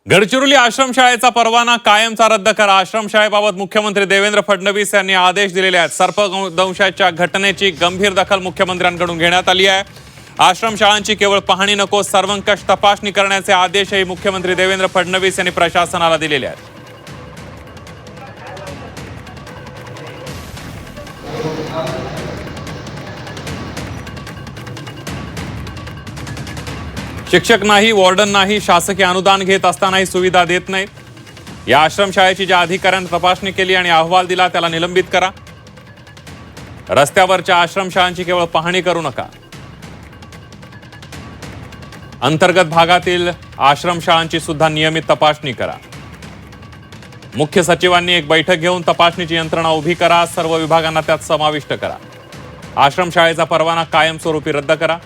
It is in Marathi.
गडचिरोली आश्रमशाळेचा परवाना कायमचा रद्द करा. आश्रमशाळेबाबत मुख्यमंत्री देवेंद्र फडणवीस यांनी आदेश दिलेले आहेत. सर्पदंशाच्या घटनेची गंभीर दखल मुख्यमंत्र्यांकडून घेण्यात आली आहे. आश्रमशाळांची केवळ पाहणी नको, सर्वंकष तपासणी करण्याचे आदेशही मुख्यमंत्री देवेंद्र फडणवीस यांनी प्रशासनाला दिलेले आहेत. शिक्षक नाही, वॉर्डन नाही, शासकीय अनुदान घेत असतानाही सुविधा देत नाहीत. या आश्रमशाळेची ज्या अधिकाऱ्यांनी तपासणी केली आणि अहवाल दिला त्याला निलंबित करा. रस्त्यावरच्या आश्रमशाळांची केवळ पाहणी करू नका. अंतर्गत भागातील आश्रमशाळांची सुद्धा नियमित तपासणी करा. मुख्य सचिवांनी एक बैठक घेऊन तपासणीची यंत्रणा उभी करा. सर्व विभागांना त्यात समाविष्ट करा. आश्रमशाळेचा परवाना कायमस्वरूपी रद्द करा.